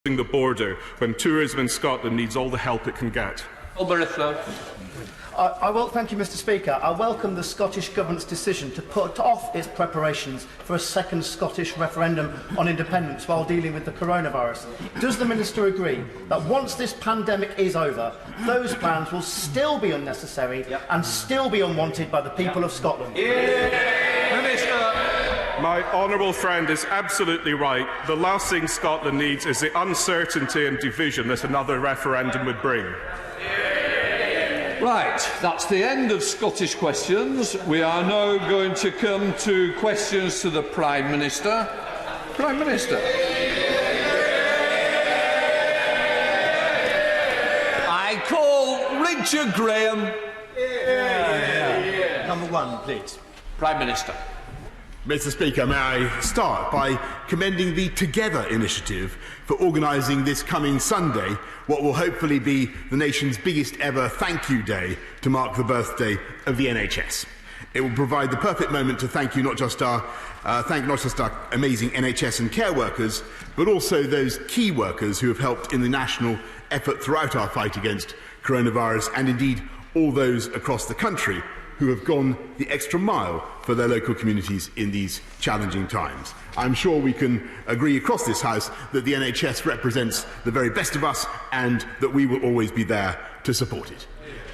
the border when tourism in Scotland needs all the help it can get. Boris. Thank you, Mr. Speaker. I welcome the Scottish Government's decision to put off its preparations for a second Scottish referendum on independence while dealing with the coronavirus. Does the Minister agree that once this pandemic is over, those plans will still be unnecessary and still be unwanted by the people of Scotland? Minister. My honourable friend is absolutely right. The last thing Scotland needs is the uncertainty and division that another referendum would bring. Right, that's the end of Scottish questions. We are now going to come to questions to the Prime Minister. Prime Minister. I call Richard Graham. Number one, please. Prime Minister. Mr. Speaker, may I start by commending the Together initiative for organising this coming Sunday what will hopefully be the nation's biggest ever thank you day to mark the birthday of the NHS. It will provide the perfect moment to thank not just our amazing NHS and care workers, but also those key workers who have helped in the national effort throughout our fight against coronavirus, and indeed all those across the country who have gone the extra mile for their local communities in these challenging times. I'm sure we can agree across this House that the NHS represents the very best of us and that we will always be there to support it.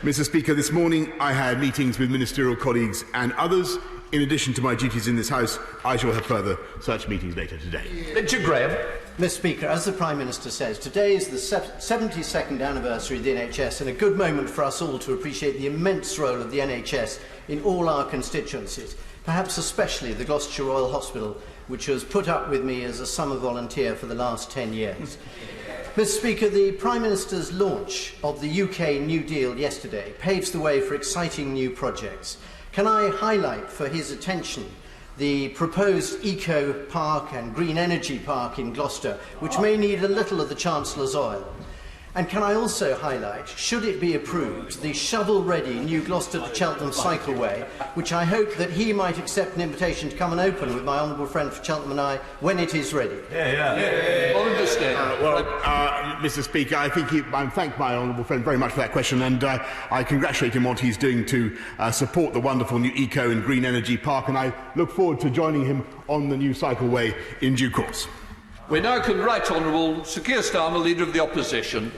Mr. Speaker, this morning I had meetings with ministerial colleagues and others. In addition to my duties in this House, I shall have further such meetings later today. Richard Graham. Mr. Speaker, as the Prime Minister says, today is the 72nd anniversary of the NHS and a good moment for us all to appreciate the immense role of the NHS in all our constituencies, perhaps especially the Gloucestershire Royal Hospital, which has put up with me as a summer volunteer for the last 10 years. Mr. Speaker, the Prime Minister's launch of the UK New Deal yesterday paves the way for exciting new projects. Can I highlight for his attention the proposed Eco Park and Green Energy Park in Gloucester, which may need a little of the Chancellor's oil? And can I also highlight, should it be approved, the shovel-ready new Gloucester to Cheltenham cycleway, which I hope that he might accept an invitation to come and open with my honourable friend for Cheltenham and I when it is ready. Mr. Speaker, I thank my honourable friend very much for that question, and I congratulate him on what he's doing to support the wonderful new Eco and Green Energy Park, and I look forward to joining him on the new cycleway in due course. We now come Right Honourable Sir Keir Starmer, Leader of the Opposition.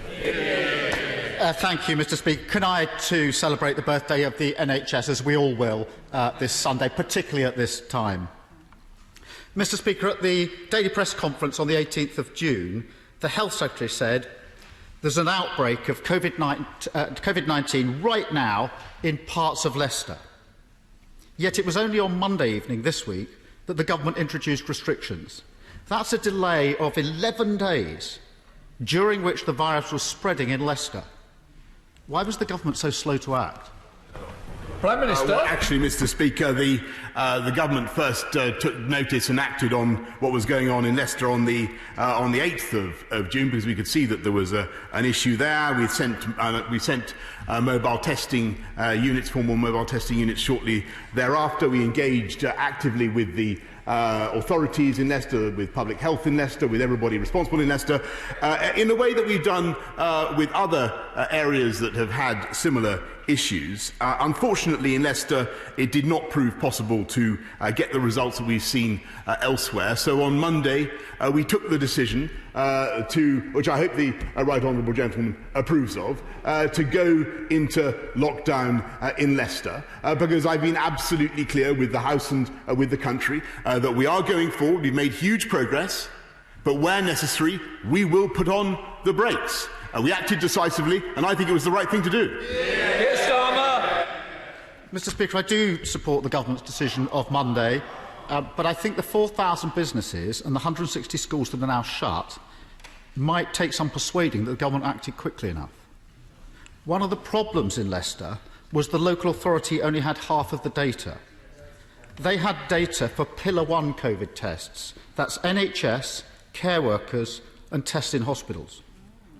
Thank you, Mr. Speaker. Can I too celebrate the birthday of the NHS, as we all will, this Sunday, particularly at this time? Mr. Speaker, at the daily press conference on the 18th of June, the Health Secretary said there's an outbreak of COVID-19 right now in parts of Leicester. Yet it was only on Monday evening this week that the government introduced restrictions. That's a delay of 11 days, during which the virus was spreading in Leicester. Why was the government so slow to act? Prime Minister. Actually, Mr. Speaker, the government first took notice and acted on what was going on in Leicester on the 8th of June, because we could see that there was an issue there. We sent mobile testing units, formal mobile testing units, shortly thereafter. We engaged actively with the authorities in Leicester, with public health in Leicester, with everybody responsible in Leicester, in the way that we've done with other areas that have had similar issues. Unfortunately, in Leicester, it did not prove possible to get the results that we've seen elsewhere. So on Monday, we took the decision which I hope the Right Honourable Gentleman approves of, to go into lockdown in Leicester, because I've been absolutely clear with the House and with the country that we are going forward. We've made huge progress, but where necessary, we will put on the brakes. We acted decisively, and I think it was the right thing to do. Mr. Speaker, I do support the government's decision of Monday, but I think the 4,000 businesses and the 160 schools that are now shut might take some persuading that the government acted quickly enough. One of the problems in Leicester was the local authority only had half of the data. They had data for Pillar 1 COVID tests. That's NHS, care workers and tests in hospitals.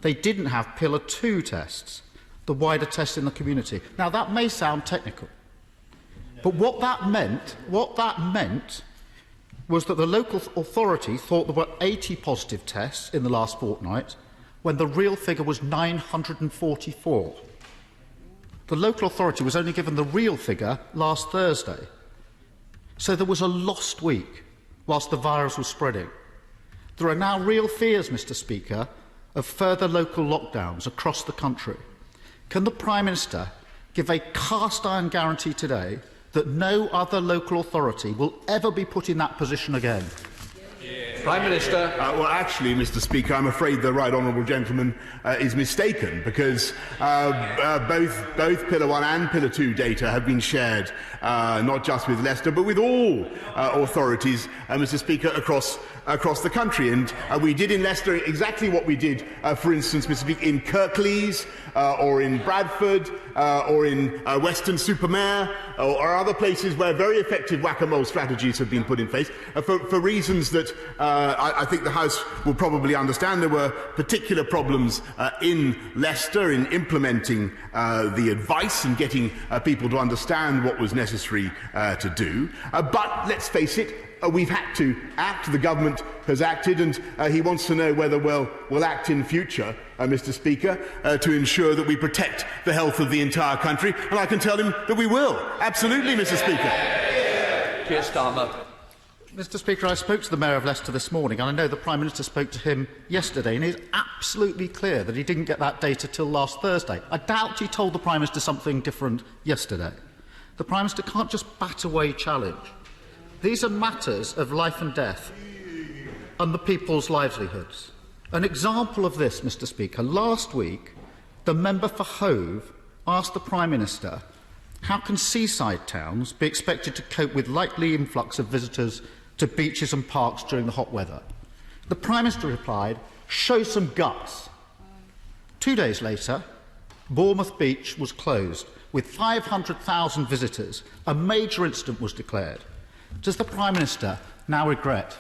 They didn't have Pillar 2 tests, the wider tests in the community. Now, that may sound technical, but what that meant was that the local authority thought there were 80 positive tests in the last fortnight, when the real figure was 944. The local authority was only given the real figure last Thursday. So there was a lost week whilst the virus was spreading. There are now real fears, Mr. Speaker, of further local lockdowns across the country. Can the Prime Minister give a cast-iron guarantee today that no other local authority will ever be put in that position again? Prime Minister. Well, actually, Mr. Speaker, I'm afraid the right honourable gentleman is mistaken, because both Pillar 1 and Pillar 2 data have been shared not just with Leicester but with all authorities, Mr. Speaker, across the country. And we did in Leicester exactly what we did, for instance, Mr. Speaker, in Kirklees or in Bradford or in Weston-super-Mare or other places where very effective whack-a-mole strategies have been put in place for reasons that I think the House will probably understand. There were particular problems in Leicester in implementing the advice and getting people to understand what was necessary to do. But let's face it, we've had to act. The government has acted, and he wants to know whether we'll act in future, Mr. Speaker, to ensure that we protect the health of the entire country. And I can tell him that we will. Absolutely, Mr. Speaker. Keir Starmer. Mr. Speaker, I spoke to the Mayor of Leicester this morning, and I know the Prime Minister spoke to him yesterday, and it's absolutely clear that he didn't get that data till last Thursday. I doubt he told the Prime Minister something different yesterday. The Prime Minister can't just bat away challenge. These are matters of life and death and the people's livelihoods. An example of this, Mr. Speaker, last week, the member for Hove asked the Prime Minister, how can seaside towns be expected to cope with likely influx of visitors to beaches and parks during the hot weather? The Prime Minister replied, show some guts. 2 days later, Bournemouth Beach was closed with 500,000 visitors. A major incident was declared. Does the Prime Minister now regret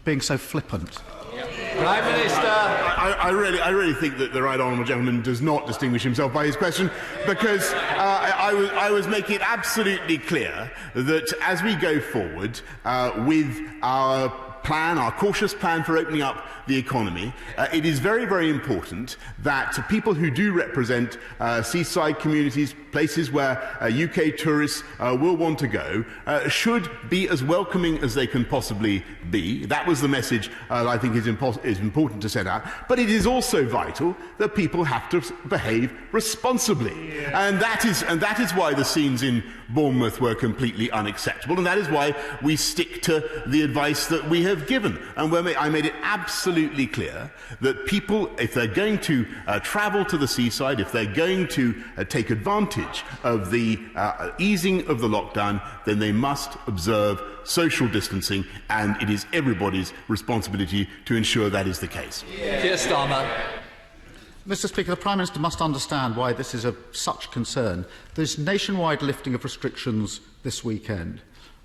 being so flippant? Prime Minister. I really think that the right honourable gentleman does not distinguish himself by his question, because I was making it absolutely clear that as we go forward with our plan, our cautious plan for opening up the economy, it is very, very important that people who do represent seaside communities, places where UK tourists will want to go, should be as welcoming as they can possibly be. That was the message that I think is important to set out. But it is also vital that people have to behave responsibly. Yeah. And that is why the scenes in Bournemouth were completely unacceptable, and that is why we stick to the advice that we have given. And where I made it absolutely clear that people, if they're going to travel to the seaside, if they're going to take advantage of the easing of the lockdown, then they must observe social distancing, and it is everybody's responsibility to ensure that is the case. Keir Starmer. Mr. Speaker, the Prime Minister must understand why this is of such concern. There's nationwide lifting of restrictions this weekend.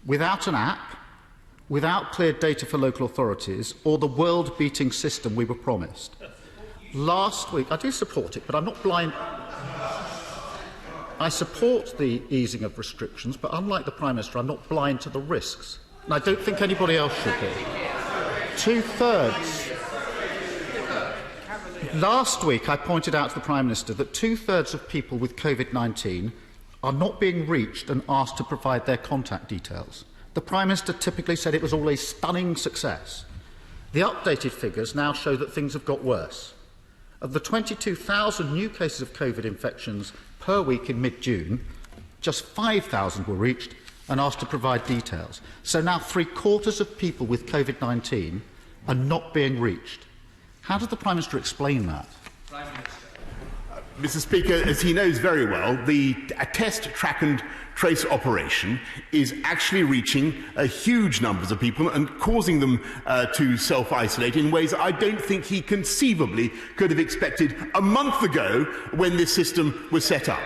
Without an app, without clear data for local authorities, or the world-beating system we were promised. Last week, I do support it, but I'm not blind. I support the easing of restrictions, but unlike the Prime Minister, I'm not blind to the risks. And I don't think anybody else should be. Two-thirds. Last week, I pointed out to the Prime Minister that two-thirds of people with COVID-19 are not being reached and asked to provide their contact details. The Prime Minister typically said it was all a stunning success. The updated figures now show that things have got worse. Of the 22,000 new cases of COVID infections per week in mid-June, just 5,000 were reached and asked to provide details. So now three-quarters of people with COVID-19 are not being reached. How does the Prime Minister explain that? Prime Minister. Mr. Speaker, as he knows very well, the test, track and trace operation is actually reaching huge numbers of people and causing them to self-isolate in ways that I don't think he conceivably could have expected a month ago when this system was set up.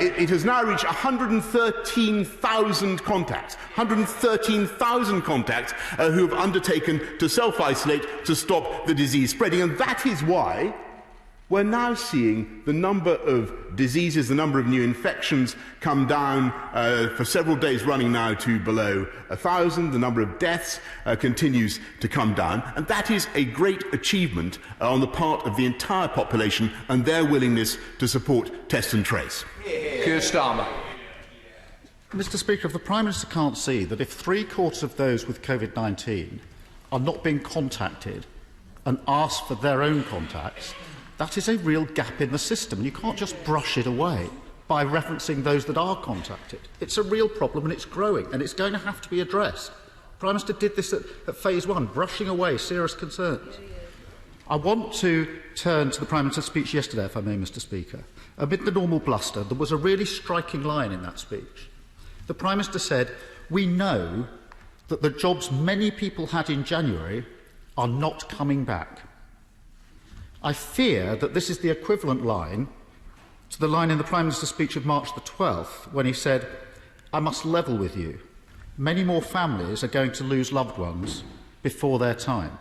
It has now reached 113,000 contacts, 113,000 contacts who have undertaken to self-isolate to stop the disease spreading. And that is why We're now seeing the number of diseases, the number of new infections come down for several days running now to below 1,000. The number of deaths continues to come down. And that is a great achievement on the part of the entire population and their willingness to support test and trace. Keir Starmer. Mr. Speaker, if the Prime Minister can't see that if 3/4 of those with COVID-19 are not being contacted and asked for their own contacts, that is a real gap in the system. You can't just brush it away by referencing those that are contacted. It's a real problem and it's growing and it's going to have to be addressed. The Prime Minister did this at phase 1, brushing away serious concerns. I want to turn to the Prime Minister's speech yesterday, if I may, Mr. Speaker. Amid the normal bluster, there was a really striking line in that speech. The Prime Minister said, "We know that the jobs many people had in January are not coming back." I fear that this is the equivalent line to the line in the Prime Minister's speech of March the 12th, when he said, "I must level with you. Many more families are going to lose loved ones before their time."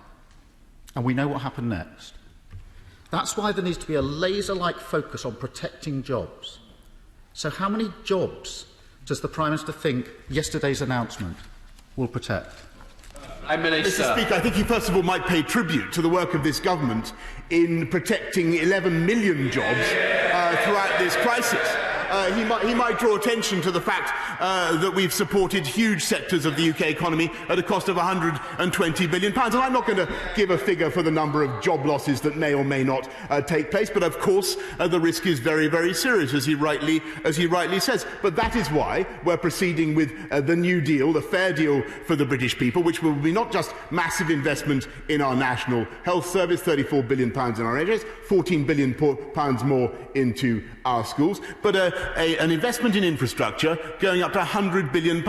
And we know what happened next. That's why there needs to be a laser-like focus on protecting jobs. So how many jobs does the Prime Minister think yesterday's announcement will protect? Mr. Speaker, I think he first of all might pay tribute to the work of this government in protecting 11 million jobs throughout this crisis. He might draw attention to the fact that we've supported huge sectors of the UK economy at a cost of £120 billion. And I'm not going to give a figure for the number of job losses that may or may not take place, but of course the risk is very, very serious, as he rightly says. But that is why we're proceeding with the New Deal, the fair deal for the British people, which will be not just massive investment in our National Health Service, £34 billion in our NHS, £14 billion more into our schools, but an investment in infrastructure going up to £100 billion.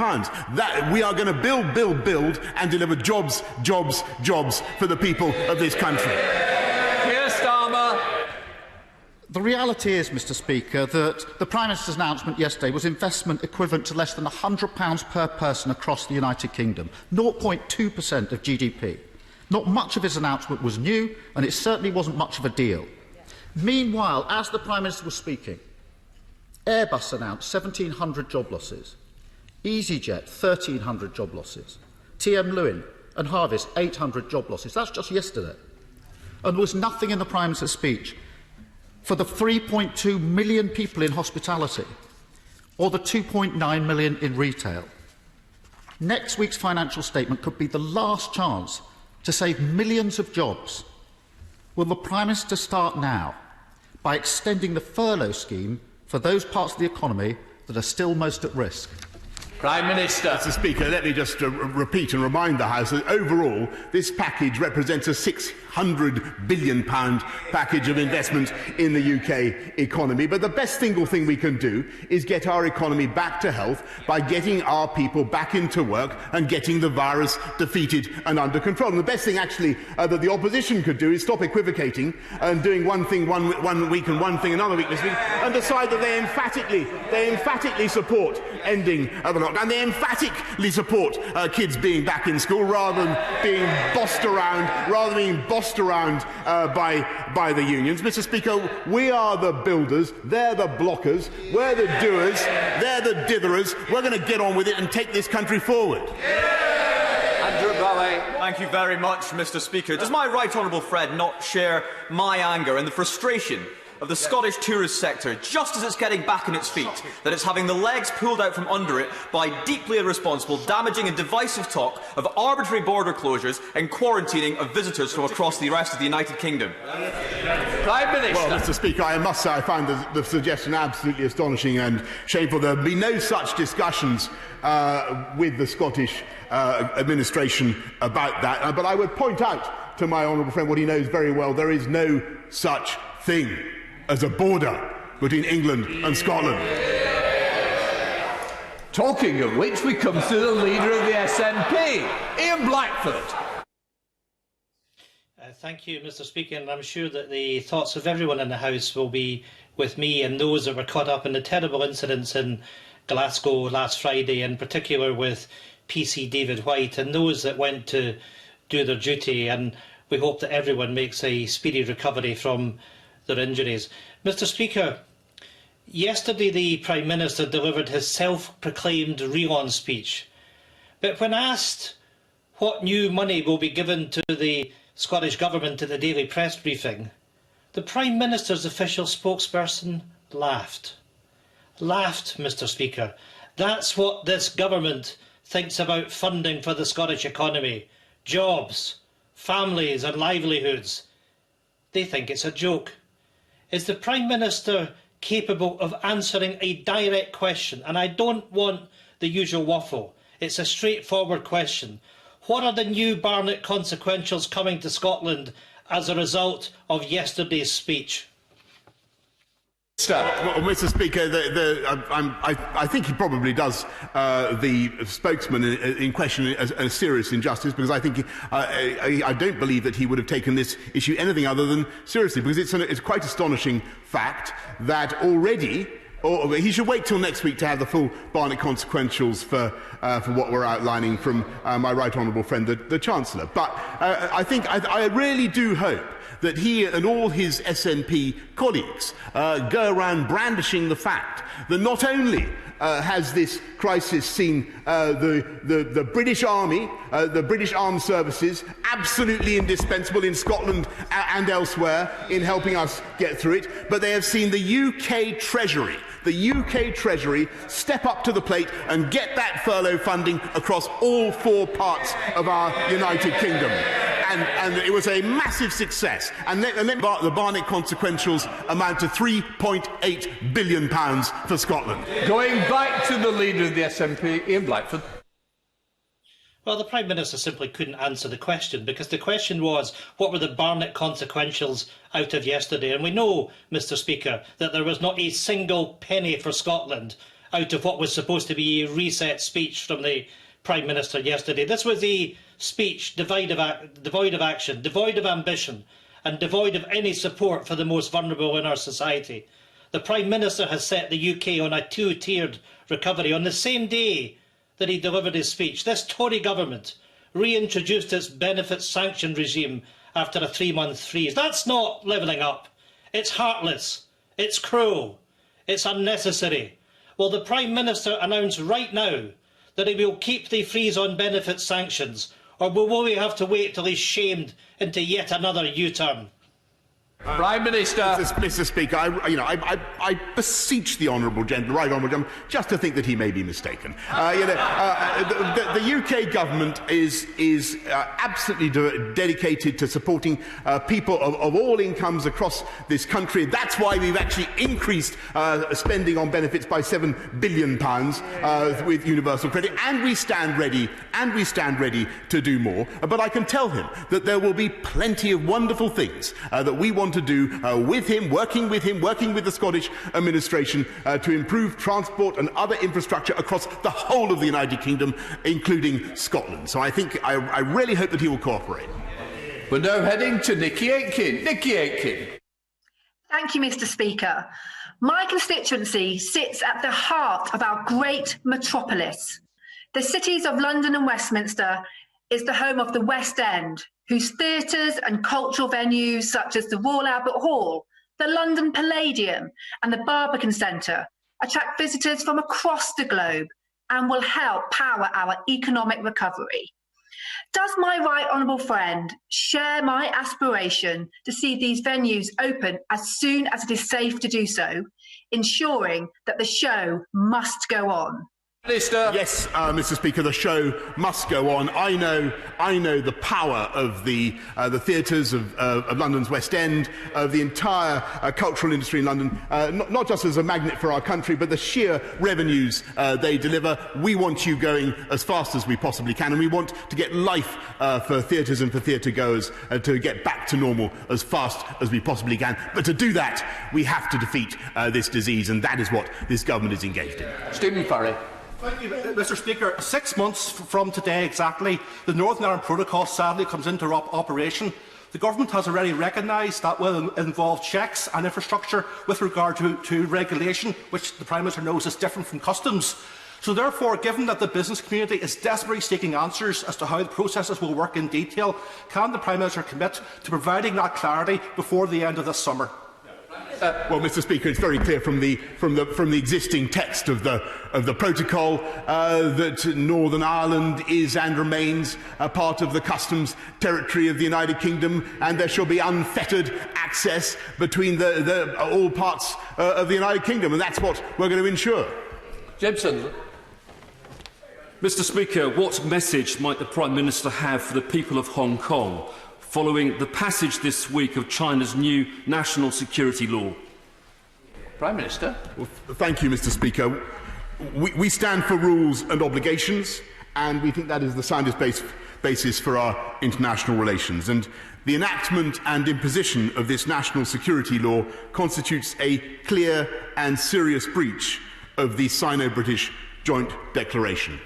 That we are going to build and deliver jobs for the people of this country. Keir Starmer. The reality is, Mr. Speaker, that the Prime Minister's announcement yesterday was investment equivalent to less than £100 per person across the United Kingdom, 0.2% of GDP. Not much of his announcement was new, and it certainly wasn't much of a deal. Meanwhile, as the Prime Minister was speaking, Airbus announced 1,700 job losses, EasyJet 1,300 job losses, TM Lewin and Harvest 800 job losses. That's just yesterday. And there was nothing in the Prime Minister's speech for the 3.2 million people in hospitality or the 2.9 million in retail. Next week's financial statement could be the last chance to save millions of jobs. Will the Prime Minister start now by extending the furlough scheme for those parts of the economy that are still most at risk? Prime Minister. Mr. Speaker, let me just repeat and remind the House that overall this package represents a £600 billion package of investment in the UK economy. But the best single thing we can do is get our economy back to health by getting our people back into work and getting the virus defeated and under control. And the best thing actually that the opposition could do is stop equivocating and doing one thing one week and one thing another week this week, and decide that they emphatically support ending the lockdown. And they emphatically support kids being back in school rather than being bossed around by the unions. Mr. Speaker, we are the builders, they're the blockers, we're the doers, they're the ditherers. We're going to get on with it and take this country forward. Thank you very much, Mr. Speaker. Does my right honourable friend not share my anger and the frustration of the Scottish tourist sector, just as it's getting back on its feet, that it's having the legs pulled out from under it by deeply irresponsible, damaging and divisive talk of arbitrary border closures and quarantining of visitors from across the rest of the United Kingdom? Prime Minister. Well, Mr. Speaker, I must say I find the suggestion absolutely astonishing and shameful. There will be no such discussions with the Scottish administration about that. But I would point out to my honourable friend what he knows very well. There is no such thing as a border between England and Scotland. Talking of which, we come to the leader of the SNP, Ian Blackford. Thank you, Mr. Speaker, and I'm sure that the thoughts of everyone in the House will be with me and those that were caught up in the terrible incidents in Glasgow last Friday, in particular with PC David White and those that went to do their duty, and we hope that everyone makes a speedy recovery from their injuries. Mr Speaker, yesterday the Prime Minister delivered his self-proclaimed relaunch speech. But when asked what new money will be given to the Scottish Government at the daily press briefing, the Prime Minister's official spokesperson laughed. Laughed, Mr Speaker. That's what this government thinks about funding for the Scottish economy. Jobs, families and livelihoods. They think it's a joke. Is the Prime Minister capable of answering a direct question? And I don't want the usual waffle. It's a straightforward question. What are the new Barnett consequentials coming to Scotland as a result of yesterday's speech? Well, Mr. Speaker, I think he probably does the spokesman in question a serious injustice, because I think I don't believe that he would have taken this issue anything other than seriously, because it's quite astonishing fact that already. Or he should wait till next week to have the full Barnett consequentials for what we're outlining from my right honourable friend, the Chancellor. But I really do hope that he and all his SNP colleagues go around brandishing the fact that not only has this crisis seen the British Army, the British Armed Services, absolutely indispensable in Scotland and elsewhere in helping us get through it, but they have seen the UK Treasury step up to the plate and get that furlough funding across all 4 parts of our United Kingdom. And it was a massive success. And then the Barnett consequentials amount to £3.8 billion for Scotland. Going back to the leader of the SNP, Ian Blackford. Well, the Prime Minister simply couldn't answer the question, because the question was, what were the Barnett consequentials out of yesterday? And we know, Mr Speaker, that there was not a single penny for Scotland out of what was supposed to be a reset speech from the Prime Minister yesterday. This was a speech devoid of action, devoid of ambition, and devoid of any support for the most vulnerable in our society. The Prime Minister has set the UK on a 2-tiered recovery. On the same day that he delivered his speech, this Tory government reintroduced its benefit sanction regime after a 3-month freeze. That's not levelling up. It's heartless. It's cruel. It's unnecessary. Will the Prime Minister announce right now that he will keep the freeze on benefit sanctions, or will we have to wait till he's shamed into yet another U-turn? Prime Minister. Mr. Speaker, I beseech the right honourable gentleman just to think that he may be mistaken. The UK government is absolutely dedicated to supporting people of all incomes across this country. That's why we've actually increased spending on benefits by £7 billion with universal credit, and we stand ready to do more. But I can tell him that there will be plenty of wonderful things that we want to do with him, working with the Scottish administration to improve transport and other infrastructure across the whole of the United Kingdom, including Scotland. So I really hope that he will cooperate. We're now heading to Nikki Aitken. Nikki Aitken. Thank you, Mr. Speaker. My constituency sits at the heart of our great metropolis. The cities of London and Westminster is the home of the West End, whose theatres and cultural venues such as the Royal Albert Hall, the London Palladium and the Barbican Centre attract visitors from across the globe and will help power our economic recovery. Does my right honourable friend share my aspiration to see these venues open as soon as it is safe to do so, ensuring that the show must go on? Minister. Yes, Mr. Speaker, the show must go on. I know the power of the theatres of London's West End, of the entire cultural industry in London, not just as a magnet for our country, but the sheer revenues they deliver. We want you going as fast as we possibly can, and we want to get life for theatres and for theatre goers to get back to normal as fast as we possibly can. But to do that, we have to defeat this disease, and that is what this government is engaged in. Stephen Furry. Thank you, Mr. Speaker. 6 months from today exactly, the Northern Ireland Protocol sadly comes into operation. The government has already recognised that will involve checks and infrastructure with regard to regulation, which the Prime Minister knows is different from customs. So therefore, given that the business community is desperately seeking answers as to how the processes will work in detail, can the Prime Minister commit to providing that clarity before the end of this summer? Well, Mr. Speaker, it's very clear from the existing text of the protocol that Northern Ireland is and remains a part of the customs territory of the United Kingdom, and there shall be unfettered access between all parts of the United Kingdom, and that's what we're going to ensure. Jebson. Mr. Speaker, what message might the Prime Minister have for the people of Hong Kong following the passage this week of China's new national security law? Prime Minister. Well, thank you, Mr. Speaker. We stand for rules and obligations, and we think that is the soundest basis for our international relations. And the enactment and imposition of this national security law constitutes a clear and serious breach of the Sino-British Joint Declaration.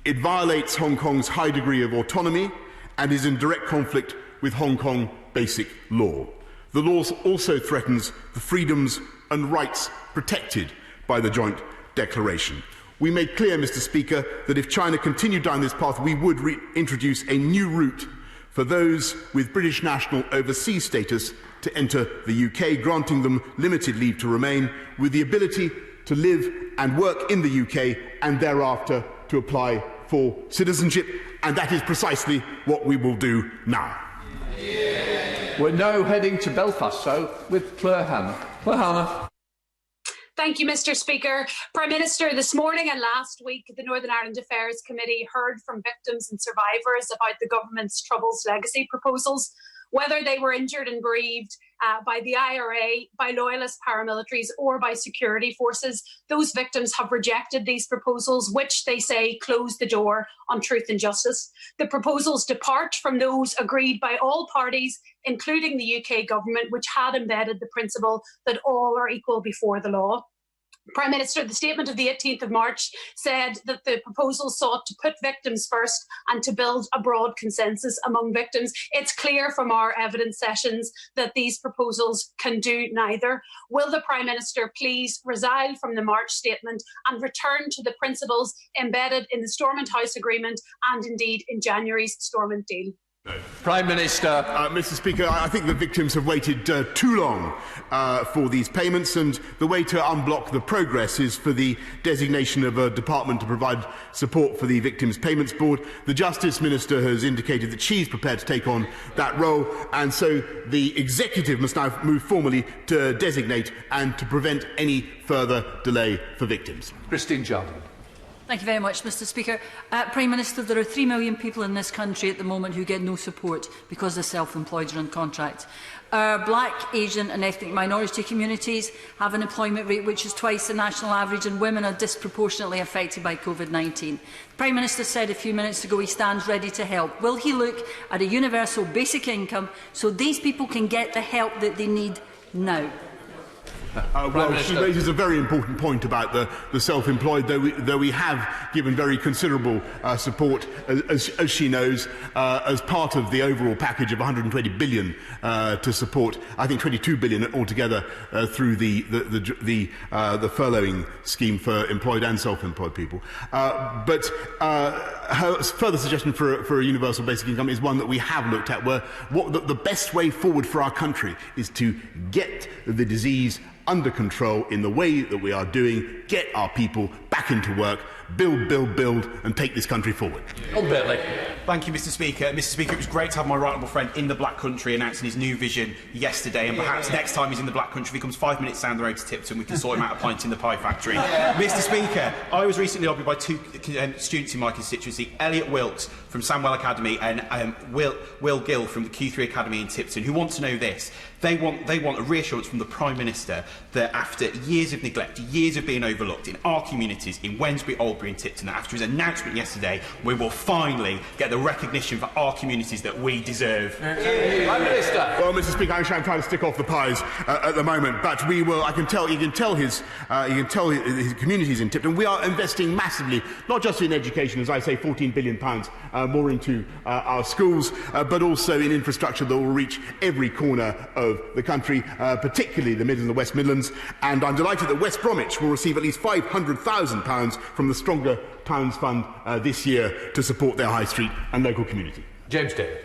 It violates Hong Kong's high degree of autonomy and is in direct conflict with Hong Kong basic law. The law also threatens the freedoms and rights protected by the Joint Declaration. We made clear, Mr. Speaker, that if China continued down this path, we would introduce a new route for those with British national overseas status to enter the UK, granting them limited leave to remain, with the ability to live and work in the UK and thereafter to apply for citizenship, and that is precisely what we will do now. We're now heading to Belfast, so with Claire Hanna. Claire Hanna. Thank you, Mr. Speaker. Prime Minister, this morning and last week, the Northern Ireland Affairs Committee heard from victims and survivors about the government's Troubles Legacy proposals, whether they were injured and bereaved by the IRA, by loyalist paramilitaries or by security forces. Those victims have rejected these proposals, which they say close the door on truth and justice. The proposals depart from those agreed by all parties, including the UK government, which had embedded the principle that all are equal before the law. Prime Minister, the statement of the 18th of March said that the proposal sought to put victims first and to build a broad consensus among victims. It's clear from our evidence sessions that these proposals can do neither. Will the Prime Minister please resile from the March statement and return to the principles embedded in the Stormont House Agreement and indeed in January's Stormont deal? Prime Minister. Mr. Speaker, I think the victims have waited too long for these payments, and the way to unblock the progress is for the designation of a department to provide support for the Victims Payments Board. The Justice Minister has indicated that she's prepared to take on that role, and so the Executive must now move formally to designate and to prevent any further delay for victims. Christine Jarman. Thank you very much, Mr. Speaker. Prime Minister, there are 3 million people in this country at the moment who get no support because they're self-employed or on contract. Our black, Asian and ethnic minority communities have an employment rate which is twice the national average, and women are disproportionately affected by COVID-19. The Prime Minister said a few minutes ago he stands ready to help. Will he look at a universal basic income so these people can get the help that they need now? Well, she raises a very important point about the self-employed, though we have given very considerable support, as she knows, as part of the overall package of £120 billion to support, I think, £22 billion altogether through the furloughing scheme for employed and self-employed people. But her further suggestion for a universal basic income is one that we have looked at, where the best way forward for our country is to get the disease under control in the way that we are doing, get our people back into work, build, and take this country forward. Thank you, Mr. Speaker. Mr. Speaker, it was great to have my right honourable friend in the Black Country announcing his new vision yesterday, and perhaps next time he's in the Black Country, if he comes 5 minutes down the road to Tipton, we can sort him out a pint in the pie factory. Mr. Speaker, I was recently lobbied by 2 students in my constituency, Elliot Wilkes from Sandwell Academy and Will Gill from the Q3 Academy in Tipton, who want to know this. They want a reassurance from the Prime Minister that after years of neglect, years of being overlooked in our communities, in Wednesbury, Albury and Tipton, that after his announcement yesterday, we will finally get the recognition for our communities that we deserve. Prime Minister. Well, Mr. Speaker, I'm trying to stick off the pies at the moment, but we will. You can tell his communities in Tipton. We are investing massively, not just in education, as I say, £14 billion more into our schools, but also in infrastructure that will reach every corner of the country, particularly the Mid and the West Midlands. And I'm delighted that West Bromwich will receive at least £500,000 from the Stronger Towns Fund this year to support their high street and local community. James David.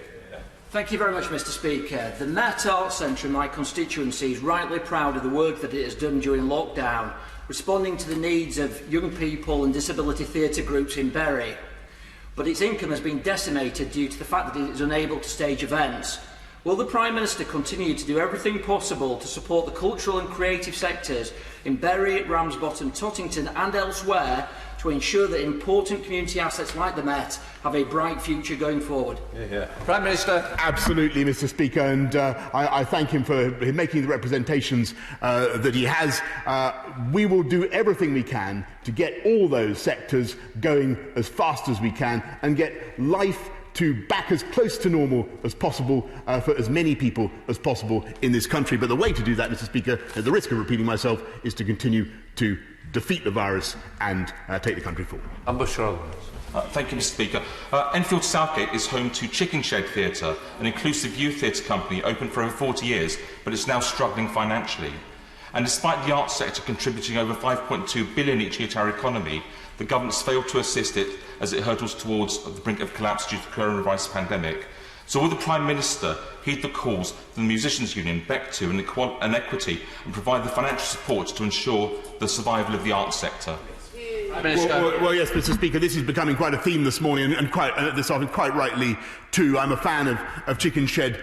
Thank you very much, Mr. Speaker. The Met Arts Centre in my constituency is rightly proud of the work that it has done during lockdown, responding to the needs of young people and disability theatre groups in Bury. But its income has been decimated due to the fact that it is unable to stage events. Will the Prime Minister continue to do everything possible to support the cultural and creative sectors in Bury, Ramsbottom, Tottington and elsewhere to ensure that important community assets like the Met have a bright future going forward? Prime Minister. Absolutely, Mr. Speaker, and I thank him for making the representations that he has. We will do everything we can to get all those sectors going as fast as we can and get life back as close to normal as possible for as many people as possible in this country. But the way to do that, Mr. Speaker, at the risk of repeating myself, is to continue to defeat the virus and take the country forward. Thank you, Mr. Speaker. Enfield Southgate is home to Chicken Shed Theatre, an inclusive youth theatre company open for over 40 years, but it's now struggling financially. And despite the arts sector contributing over $5.2 billion each year to our economy, the government's failed to assist it as it hurtles towards the brink of collapse due to the coronavirus pandemic. So will the Prime Minister heed the calls from the Musicians' Union, BECTU and Equity and provide the financial support to ensure the survival of the arts sector? Well, yes, Mr. Speaker, this is becoming quite a theme this morning, and quite rightly too. I'm a fan of Chicken Shed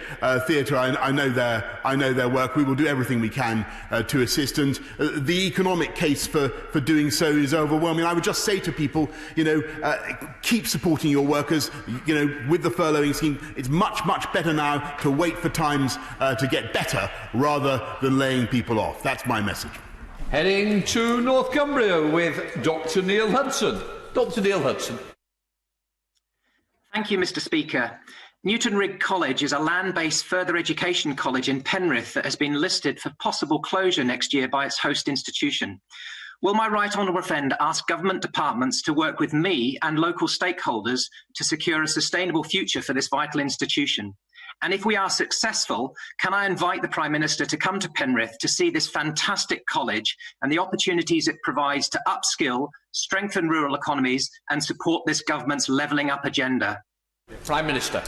Theatre. I know their work. We will do everything we can to assist, and the economic case for doing so is overwhelming. I would just say to people, keep supporting your workers. With the furloughing scheme, it's much better now to wait for times to get better rather than laying people off. That's my message. Heading to North Cumbria with Dr Neil Hudson. Dr Neil Hudson. Thank you, Mr. Speaker. Newton Rigg College is a land-based further education college in Penrith that has been listed for possible closure next year by its host institution. Will my right honourable friend ask government departments to work with me and local stakeholders to secure a sustainable future for this vital institution? And if we are successful, can I invite the Prime Minister to come to Penrith to see this fantastic college and the opportunities it provides to upskill, strengthen rural economies and support this government's levelling up agenda? Prime Minister.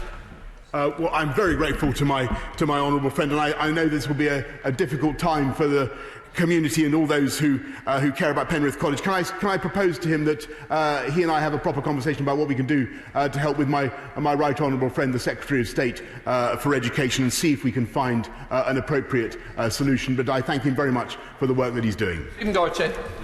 Well, I'm very grateful to my honourable friend, and I know this will be a difficult time for the community and all those who care about Penrith College. Can I propose to him that he and I have a proper conversation about what we can do to help with my right honourable friend, the Secretary of State for Education, and see if we can find an appropriate solution. But I thank him very much for the work that he's doing.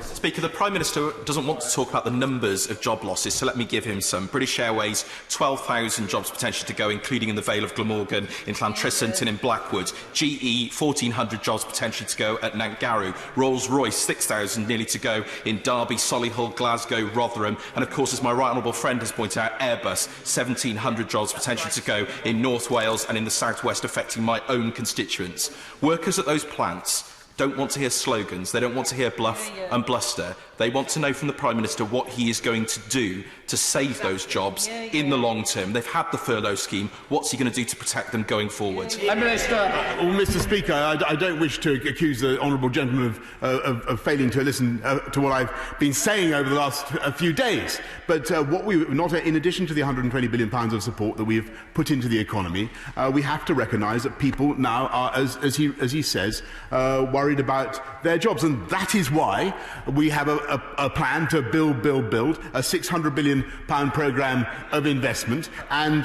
Speaker, the Prime Minister doesn't want to talk about the numbers of job losses, so let me give him some. British Airways, 12,000 jobs potentially to go, including in the Vale of Glamorgan, in Llantrisant and in Blackwood. GE, 1,400 jobs potentially to go at Nantgarw. Rolls-Royce, 6,000 nearly to go in Derby, Solihull, Glasgow, Rotherham. And of course, as my right honourable friend has pointed out, Airbus, 1,700 jobs potentially to go in North Wales and in the South West, affecting my own constituents. Workers at those plants don't want to hear slogans. They don't want to hear bluff and bluster. They want to know from the Prime Minister what he is going to do to save those jobs in the long term. They've had the furlough scheme. What's he going to do to protect them going forward? Mr. Speaker, I don't wish to accuse the honourable gentleman of failing to listen to what I've been saying over the last few days. But in addition to the £120 billion of support that we've put into the economy, we have to recognise that people now are, as he says, worried about their jobs, and that is why we have a plan to build a £600 billion programme of investment and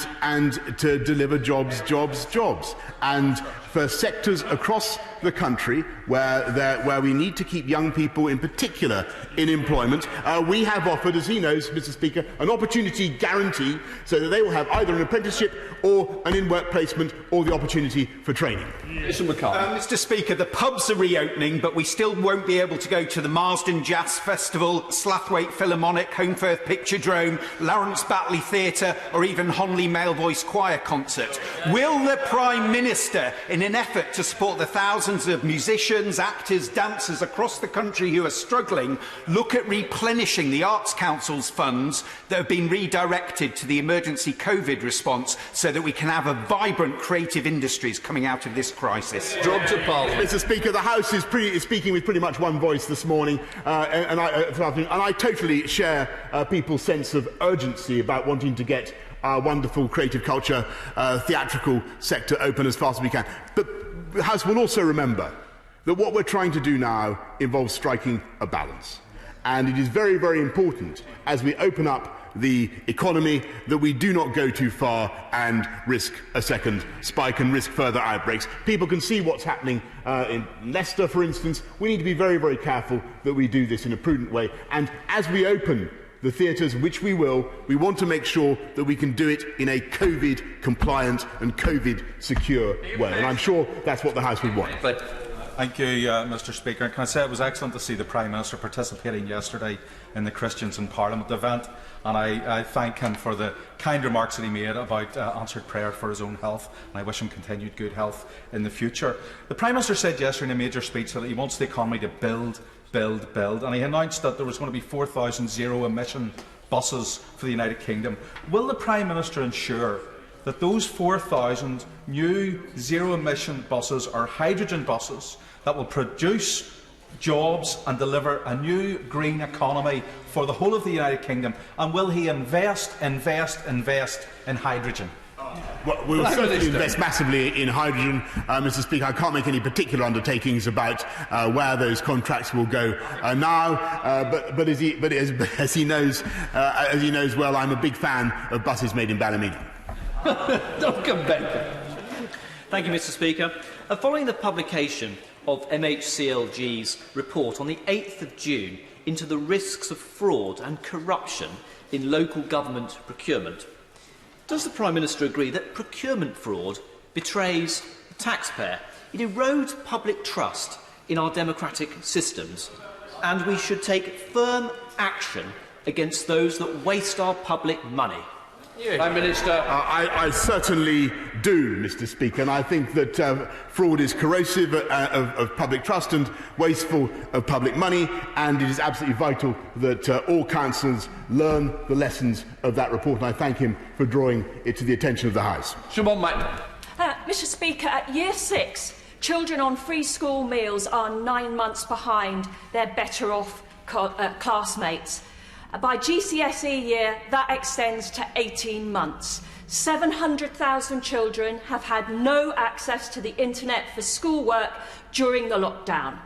to deliver jobs. And for sectors across the country where we need to keep young people in particular in employment, we have offered, as he knows, Mr. Speaker, an opportunity guarantee so that they will have either an apprenticeship or an in-work placement or the opportunity for training. Mr. Speaker, the pubs are reopening, but we still won't be able to go to the Marsden Jazz Festival, Slathwaite Philharmonic, Holmfirth Picturedrome, Lawrence Batley Theatre or even Honley Male Voice Choir concert. Will the Prime Minister, in an effort to support the thousands of musicians, actors, dancers across the country who are struggling, look at replenishing the Arts Council's funds that have been redirected to the emergency COVID response so that we can have a vibrant creative industries coming out of this crisis? Mr. Speaker, the House is speaking with pretty much one voice this morning, and I totally share people's sense of urgency about wanting to get our wonderful creative culture, theatrical sector open as fast as we can. But the House will also remember that what we're trying to do now involves striking a balance. And it is very, very important as we open up the economy that we do not go too far and risk a second spike and risk further outbreaks. People can see what's happening in Leicester, for instance. We need to be very, very careful that we do this in a prudent way. And as we open the theatres, which we will, we want to make sure that we can do it in a COVID-compliant and COVID-secure way. And I'm sure that's what the House would want. Thank you, Mr Speaker. And can I say it was excellent to see the Prime Minister participating yesterday in the Christians in Parliament event, and I thank him for the kind remarks that he made about answered prayer for his own health, and I wish him continued good health in the future. The Prime Minister said yesterday in a major speech that he wants the economy to build, and he announced that there was going to be 4,000 zero-emission buses for the United Kingdom. Will the Prime Minister ensure that those 4,000 new zero-emission buses are hydrogen buses that will produce jobs and deliver a new green economy for the whole of the United Kingdom? And will he invest in hydrogen? Well, we will certainly invest massively in hydrogen, Mr Speaker. I can't make any particular undertakings about where those contracts will go now, but as he knows well, I'm a big fan of buses made in Ballymena. Thank you, Mr Speaker. Following the publication of MHCLG's report on the 8th of June into the risks of fraud and corruption in local government procurement, does the Prime Minister agree that procurement fraud betrays the taxpayer? It erodes public trust in our democratic systems, and we should take firm action against those that waste our public money? Prime Minister. I certainly do, Mr Speaker, and I think that fraud is corrosive of public trust and wasteful of public money, and it is absolutely vital that all councillors learn the lessons of that report, and I thank him for drawing it to the attention of the House. Mr Speaker, at Year 6, children on free school meals are 9 months behind their better-off classmates. By GCSE year, that extends to 18 months. 700,000 children have had no access to the internet for schoolwork during the lockdown.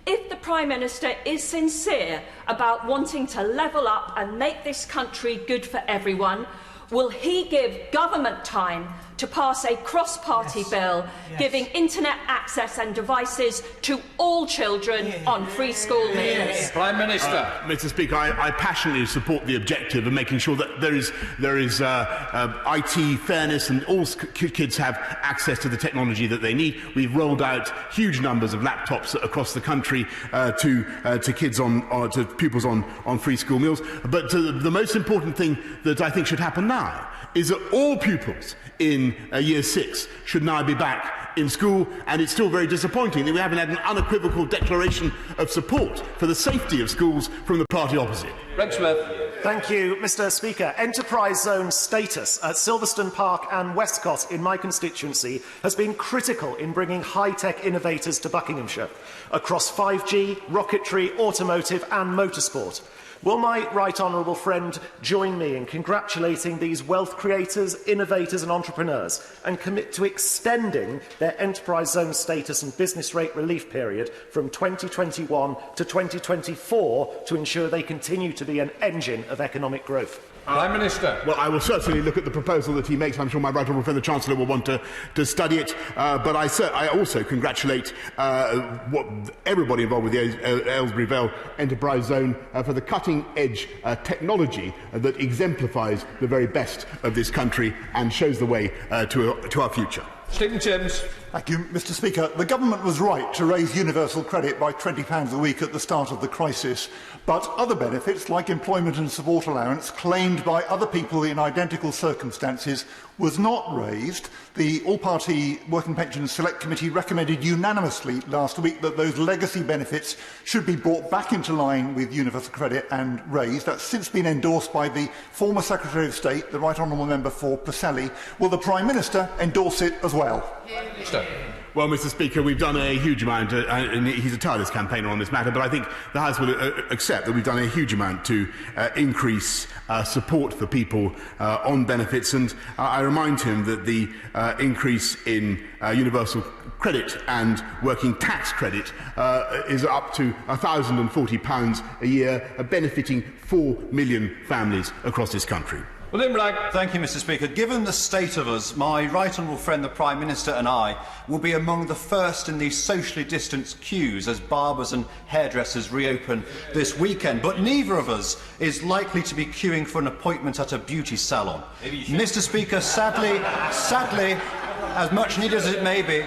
If the Prime Minister is sincere about wanting to level up and make this country good for everyone, will he give government time to pass a cross-party bill giving internet access and devices to all children on free school meals? Prime Minister. Mr Speaker, I passionately support the objective of making sure that there is IT fairness and all kids have access to the technology that they need. We've rolled out huge numbers of laptops across the country to kids to pupils on free school meals. But the most important thing that I think should happen now is that all pupils in Year 6 should now be back in school, and it's still very disappointing that we haven't had an unequivocal declaration of support for the safety of schools from the party opposite. Thank you, Mr Speaker. Enterprise zone status at Silverstone Park and Westcott in my constituency has been critical in bringing high-tech innovators to Buckinghamshire across 5G, rocketry, automotive and motorsport. Will my right honourable friend join me in congratulating these wealth creators, innovators and entrepreneurs and commit to extending their enterprise zone status and business rate relief period from 2021 to 2024 to ensure they continue to be an engine of economic growth? Prime Minister. Well, I will certainly look at the proposal that he makes. I'm sure my right honourable friend, the Chancellor, will want to study it. But I also congratulate everybody involved with the Aylesbury Vale Enterprise Zone for the cutting-edge technology that exemplifies the very best of this country and shows the way to our future. Stephen James. Thank you, Mr Speaker. The government was right to raise universal credit by £20 a week at the start of the crisis, but other benefits, like employment and support allowance, claimed by other people in identical circumstances, was not raised. The All-Party Working Pensions Select Committee recommended unanimously last week that those legacy benefits should be brought back into line with universal credit and raised. That's since been endorsed by the former Secretary of State, the Right Honourable Member for Preseli. Will the Prime Minister endorse it as well? Well, Mr. Speaker, we've done a huge amount, and he's a tireless campaigner on this matter, but I think the House will accept that we've done a huge amount to increase support for people on benefits, and I remind him that the increase in universal credit and working tax credit is up to £1,040 a year, benefiting 4 million families across this country. Thank you, Mr. Speaker. Given the state of us, my right honourable friend, the Prime Minister, and I will be among the first in these socially distanced queues as barbers and hairdressers reopen this weekend. But neither of us is likely to be queuing for an appointment at a beauty salon. Mr. Speaker, sadly, as much needed as it may be,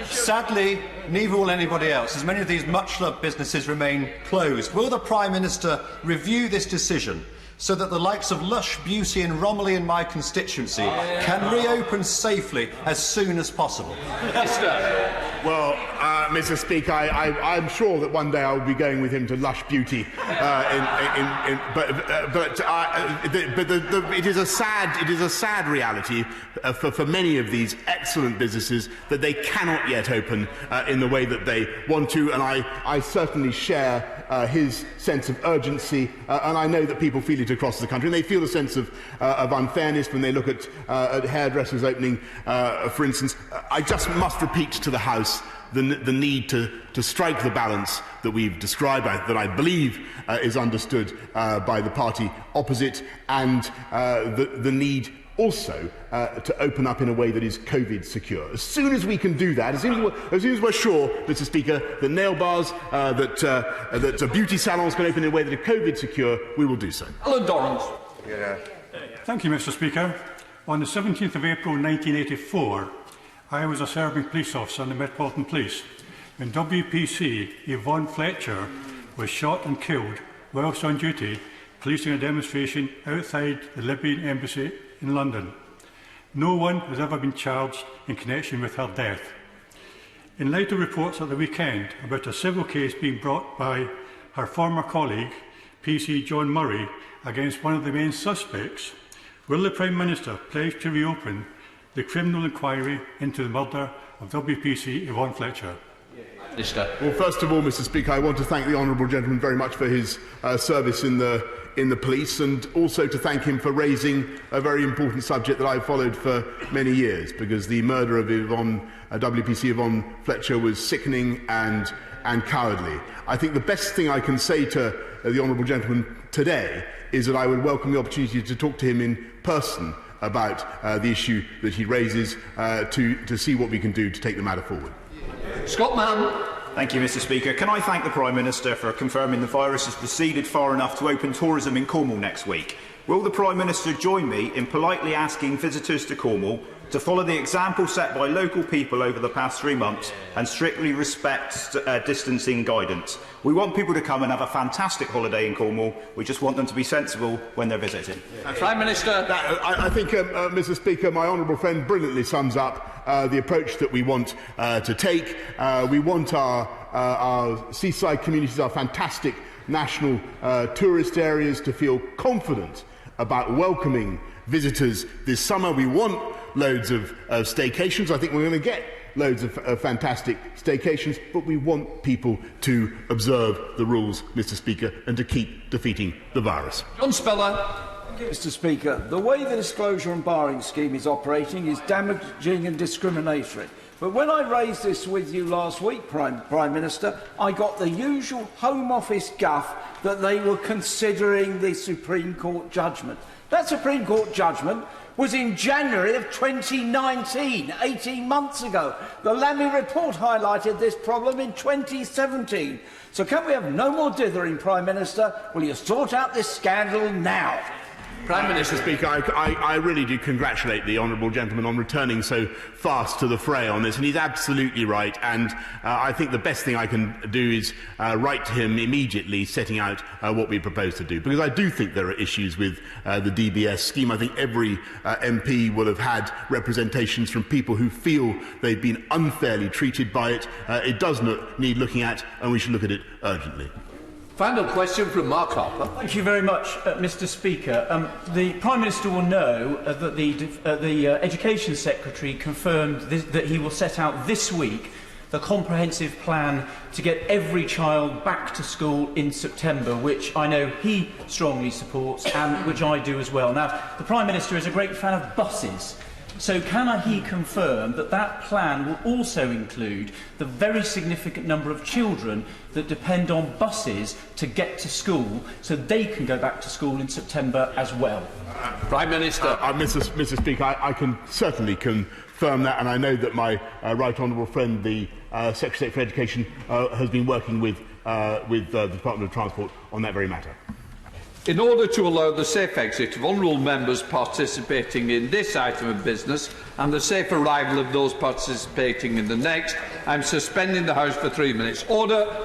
sadly, neither will anybody else, as many of these much-loved businesses remain closed. Will the Prime Minister review this decision so that the likes of Lush Beauty and Romilly in my constituency can reopen safely as soon as possible? Well, Mr. Speaker, I'm sure that one day I will be going with him to Lush Beauty, but it is a sad reality for many of these excellent businesses that they cannot yet open in the way that they want to, and I certainly share his sense of urgency, and I know that people feel it across the country, and they feel a sense of unfairness when they look at hairdressers opening, for instance. I just must repeat to the House the need to strike the balance that we've described, that I believe is understood by the party opposite, and the need also to open up in a way that is COVID secure. As soon as we can do that, as soon as we're sure, Mr. Speaker, that nail bars, that beauty salons can open in a way that are COVID secure, we will do so. Alan Dorrans. Thank you, Mr. Speaker. On the 17th of April 1984, I was a serving police officer in the Metropolitan Police when WPC Yvonne Fletcher was shot and killed whilst on duty policing a demonstration outside the Libyan embassy in London. No one has ever been charged in connection with her death. In light of reports at the weekend about a civil case being brought by her former colleague, PC John Murray, against one of the main suspects, will the Prime Minister pledge to reopen the criminal inquiry into the murder of WPC Yvonne Fletcher? Well, first of all, Mr. Speaker, I want to thank the honourable gentleman very much for his service in the police, and also to thank him for raising a very important subject that I've followed for many years, because the murder of WPC Yvonne Fletcher was sickening and cowardly. I think the best thing I can say to the honourable gentleman today is that I would welcome the opportunity to talk to him in person about the issue that he raises, to see what we can do to take the matter forward. Scott Mann. Thank you, Mr. Speaker. Can I thank the Prime Minister for confirming the virus has proceeded far enough to open tourism in Cornwall next week? Will the Prime Minister join me in politely asking visitors to Cornwall to follow the example set by local people over the past 3 months and strictly respect distancing guidance? We want people to come and have a fantastic holiday in Cornwall. We just want them to be sensible when they're visiting. Prime Minister. I think, Mr. Speaker, my honourable friend brilliantly sums up the approach that we want to take. We want our seaside communities, our fantastic national tourist areas, to feel confident about welcoming visitors this summer. We want loads of staycations. I think we're going to get loads of fantastic staycations, but we want people to observe the rules, Mr. Speaker, and to keep defeating the virus. John Speller. Mr. Speaker, the way the disclosure and barring scheme is operating is damaging and discriminatory. But when I raised this with you last week, Prime Minister, I got the usual Home Office guff that they were considering the Supreme Court judgment. That Supreme Court judgment was in January of 2019, 18 months ago. The Lammy report highlighted this problem in 2017. So can we have no more dithering, Prime Minister? Will you sort out this scandal now? Prime Minister. Speaker, I really do congratulate the honourable gentleman on returning so fast to the fray on this, and he's absolutely right, and I think the best thing I can do is write to him immediately setting out what we propose to do, because I do think there are issues with the DBS scheme. I think every MP will have had representations from people who feel they've been unfairly treated by it. It does need looking at, and we should look at it urgently. Final question from Mark Harper. Thank you very much, Mr. Speaker. The Prime Minister will know that the Education Secretary confirmed that he will set out this week the comprehensive plan to get every child back to school in September, which I know he strongly supports and which I do as well. Now, the Prime Minister is a great fan of buses. So can he confirm that that plan will also include the very significant number of children that depend on buses to get to school so they can go back to school in September as well? Prime Minister. Mr. Speaker, I can certainly confirm that, and I know that my right honourable friend, the Secretary for Education, has been working with the Department of Transport on that very matter. In order to allow the safe exit of honourable members participating in this item of business and the safe arrival of those participating in the next, I am suspending the House for 3 minutes. Order.